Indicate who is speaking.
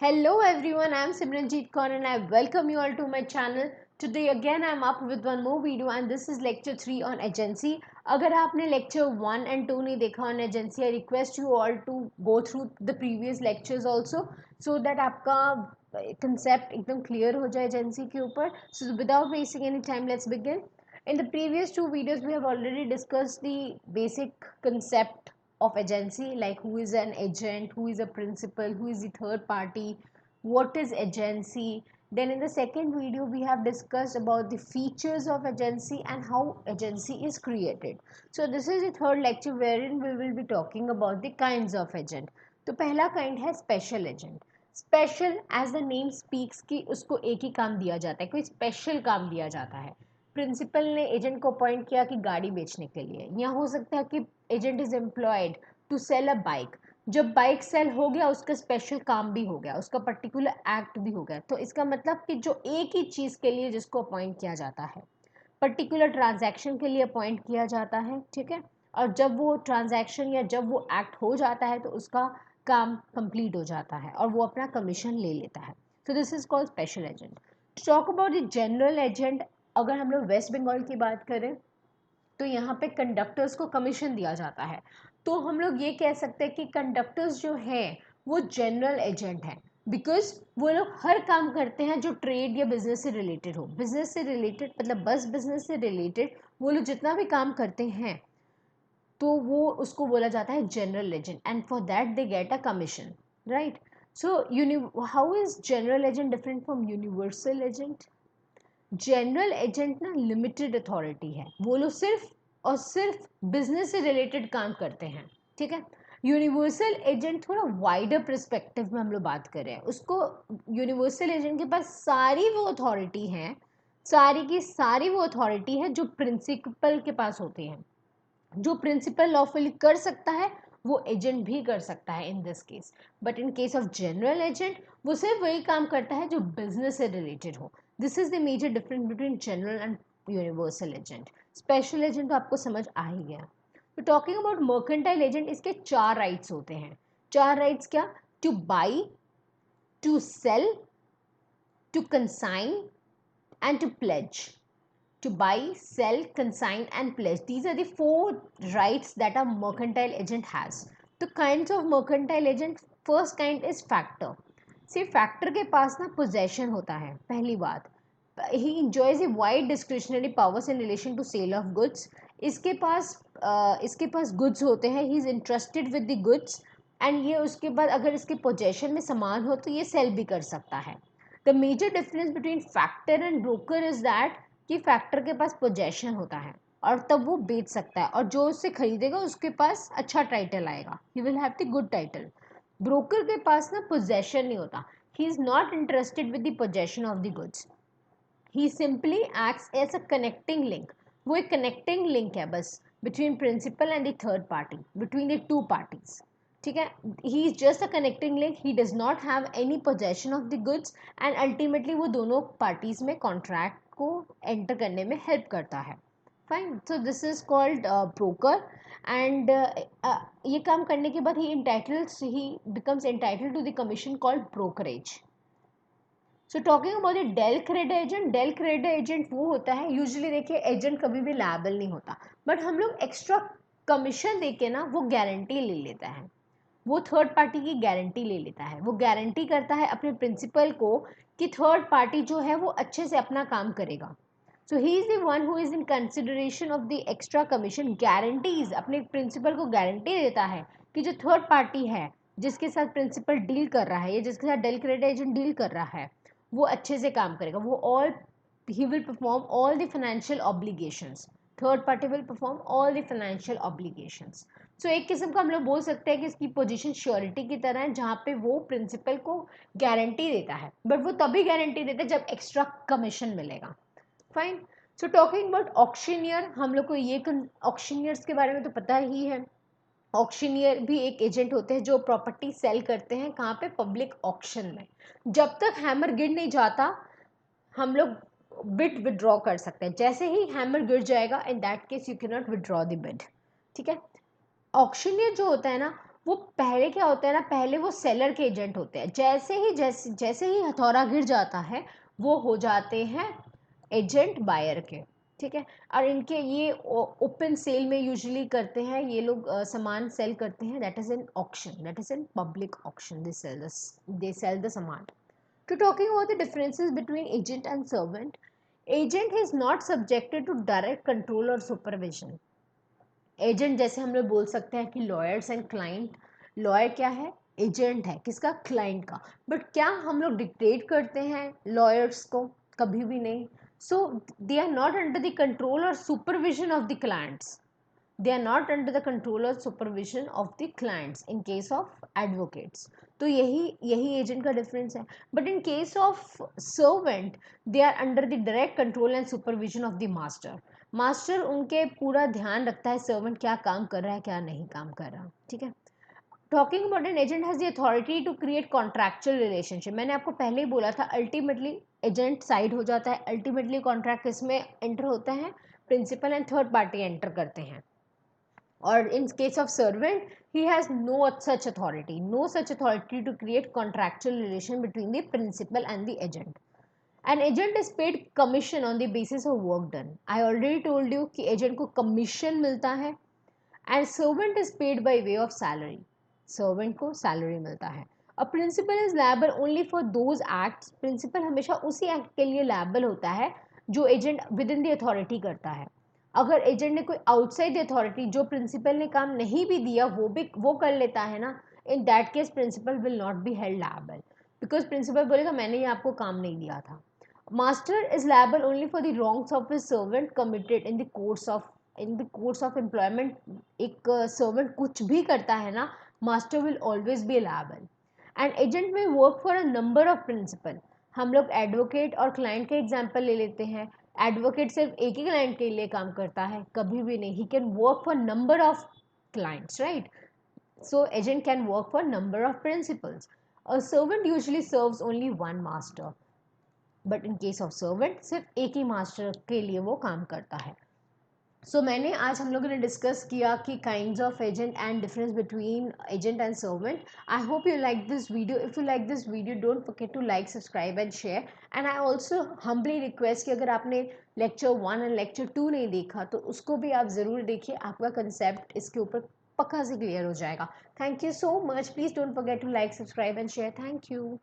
Speaker 1: Hello everyone, I am Simranjeet Kaur and I welcome you all to my channel. Today again I am up with one more video and this is lecture 3 on agency. अगर आपने lecture 1 and 2 नहीं देखा on agency, I request you all to go through the previous lectures also so that आपका concept एकदम clear हो जाए agency के ऊपर. So without wasting any time, let's begin. In the previous two videos we have already discussed the basic concept of agency, like who is an agent, who is a principal, who is the third party, what is agency. Then in the second video we have discussed about the features of agency and how agency is created. So this is the third lecture wherein we will be talking about the kinds of agent. तो पहला kind है special agent. Special as the name speaks कि उसको एक ही काम दिया जाता है, कोई स्पेशल काम दिया जाता है. प्रिंसिपल ने एजेंट को अपॉइंट किया कि गाड़ी बेचने के लिए, या हो सकता है कि agent is employed to sell a bike. जब बाइक सेल हो गया उसका स्पेशल काम भी हो गया, उसका पर्टिकुलर एक्ट भी हो गया. तो इसका मतलब कि जो एक ही चीज़ के लिए जिसको अपॉइंट किया जाता है, पर्टिकुलर ट्रांजैक्शन के लिए अपॉइंट किया जाता है, ठीक है, और जब वो ट्रांजैक्शन या जब वो एक्ट हो जाता है तो उसका काम कंप्लीट हो जाता है और वो अपना कमीशन ले लेता है. So this is called special agent. To talk about the general agent, अगर हम लोग वेस्ट बंगाल की बात करें तो यहाँ पे कंडक्टर्स को कमीशन दिया जाता है. तो हम लोग ये कह सकते हैं कि कंडक्टर्स जो हैं वो जनरल एजेंट हैं, बिकॉज वो लोग हर काम करते हैं जो ट्रेड या बिजनेस से रिलेटेड हो. बिजनेस से रिलेटेड मतलब बस बिजनेस से रिलेटेड वो लोग जितना भी काम करते हैं तो वो उसको बोला जाता है general agent, and for that they get a commission, right. So how is general agent different from universal agent? General agent ना लिमिटेड अथॉरिटी है, वो लोग सिर्फ और सिर्फ बिजनेस से रिलेटेड काम करते हैं, ठीक है. यूनिवर्सल एजेंट थोड़ा वाइडर पर्सपेक्टिव में हम लोग बात कर रहे हैं. उसको यूनिवर्सल एजेंट के पास सारी वो अथॉरिटी हैं, सारी की सारी वो अथॉरिटी है जो प्रिंसिपल के पास होती हैं. जो प्रिंसिपल लॉफुली कर सकता है वो एजेंट भी कर सकता है in this case. But in case of general agent वो सिर्फ वही काम करता है जो बिजनेस से रिलेटेड हो. This is the major difference between general and universal agent. Special agent तो आपको समझ आ ही गया. तो टॉकिंग अबाउट मर्केंटाइल एजेंट, इसके 4 राइट्स होते हैं. 4 राइट्स क्या? To buy, to sell, to consign and to pledge. To buy, sell, consign and pledge. These are the 4 rights that a mercantile agent has. The kinds of mercantile agent, first kind is factor. See, factor के पास ना possession होता है. पहली बात, he enjoys a wide discretionary powers in relation to sale of goods. इसके पास goods होते हैं. he is entrusted with the goods and ये उसके बाद अगर इसके possession में सामान हो तो ये sell भी कर सकता है. The major difference between factor and broker is that कि फैक्टर के पास पोजेशन होता है और तब वो बेच सकता है, और जो उससे खरीदेगा उसके पास अच्छा टाइटल आएगा, he will have the good title. Broker के पास ना पोजेशन नहीं होता. He is not interested with the possession of the goods. He simply acts as a connecting link. वो एक कनेक्टिंग लिंक है बस between principal and the third party, between the two parties, ठीक है. He is just a connecting link. He does not have any possession of the goods and ultimately वो दोनों parties में contract को enter करने में हेल्प करता है. Fine. So this is called broker and ये काम करने के बाद he becomes entitled to the commission called brokerage. So talking about the del credere agent, del credere agent वो होता है, यूजुअली देखिए एजेंट कभी भी लायबल नहीं होता, बट हम लोग एक्स्ट्रा कमीशन देके ना वो गारंटी ले लेता है. वो थर्ड पार्टी की गारंटी ले लेता है. वो गारंटी करता है अपने प्रिंसिपल को कि थर्ड पार्टी जो है वो अच्छे से अपना काम करेगा. So he is the one who is in consideration of the extra commission. Guarantees अपने प्रिंसिपल को गारंटी देता है कि जो थर्ड पार्टी है जिसके साथ प्रिंसिपल डील कर रहा है या जिसके साथ डेल क्रेडिट एजेंट डील कर रहा है वो अच्छे से काम करेगा. वो all he will perform all the financial obligations. Third party will perform all the financial obligations. So एक किस्म का हम लोग बोल सकते हैं कि इसकी पोजीशन श्योरिटी की तरह है, जहाँ पे वो प्रिंसिपल को गारंटी देता है, बट वो तभी गारंटी देता है जब एक्स्ट्रा कमीशन मिलेगा. Fine. So talking about auctioneer, हम लोग को ये ऑक्शनियर्स के बारे में तो पता ही है. ऑक्शनियर भी एक एजेंट होते हैं जो प्रॉपर्टी सेल करते हैं. कहाँ पे? पब्लिक ऑक्शन में. जब तक हैमर गिर नहीं जाता हम लोग बिड विड्रॉ कर सकते हैं. जैसे ही हैमर गिर जाएगा इन that case you can not withdraw the bid, ठीक है. ऑक्शनियर जो होता है ना वो पहले क्या होता है ना, पहले वो सेलर के एजेंट होते हैं, जैसे ही हथौड़ा गिर जाता है वो हो जाते हैं एजेंट बायर के, ठीक है। और इनके ये ओपन सेल में यूजुअली करते हैं ये लोग, सामान सेल करते हैं, that is in auction, that is in public auction, they sell the सामान। To talking about the differences between agent and servant, agent is not subjected to direct control or supervision. Agent जैसे हम लोग बोल सकते हैं कि lawyers and client, lawyer क्या है, एजेंट है किसका, क्लाइंट का, बट क्या हम लोग डिक्टेट करते हैं लॉयर्स को, कभी भी नहीं। So they are not under the control और supervision of the clients, they are not under the control or supervision of the clients in case of advocates. तो यही एजेंट का डिफरेंस है। But in case of servant they are under the direct control and supervision of the master, master उनके पूरा ध्यान रखता है servant क्या काम कर रहा है क्या नहीं काम कर रहा, ठीक है। Talking about an agent has the authority to create contractual relationship, मैंने आपको पहले ही बोला था अल्टीमेटली एजेंट साइड हो जाता है, अल्टीमेटली कॉन्ट्रैक्ट इसमें एंटर होता है, principal and third party enter करते हैं। Or in case of servant, he has no such authority to create contractual relation between the principal and the agent. An agent is paid commission on the basis of work done. I already told you कि agent को commission मिलता है, and servant is paid by way of salary. Servant को salary मिलता है. A principal is liable only for those acts. Principal हमेशा उसी act के लिए liable होता है जो agent within the authority करता है. अगर एजेंट ने कोई आउटसाइड अथॉरिटी जो प्रिंसिपल ने काम नहीं भी दिया वो कर लेता है ना, in that case principal will not be held liable, because principal बोलेगा मैंने ये आपको काम नहीं दिया था। Master is liable only for the wrongs of his servant committed in the course of employment. एक सर्वेंट कुछ भी करता है ना, master will always be liable. And agent may work for a number of principal. हम लोग advocate और client के एग्जाम्पल ले लेते हैं। एडवोकेट सिर्फ एक ही क्लाइंट के लिए काम करता है, कभी भी नहीं, he can work for number of clients, right? So agent can work for number of principals. A servant usually serves only one master, but in case of servant सिर्फ एक ही मास्टर के लिए वो काम करता है। मैंने आज हम लोगों ने डिस्कस किया कि kinds of agent and difference between agent and servant. I hope you like this video. If you like this video don't forget to like, subscribe and share. And I also humbly request कि अगर आपने lecture 1 and lecture 2 नहीं देखा तो उसको भी आप ज़रूर देखिए, आपका कंसेप्ट इसके ऊपर पक्का से क्लियर हो जाएगा। Thank you so much. Please don't forget to like, subscribe and share. Thank you.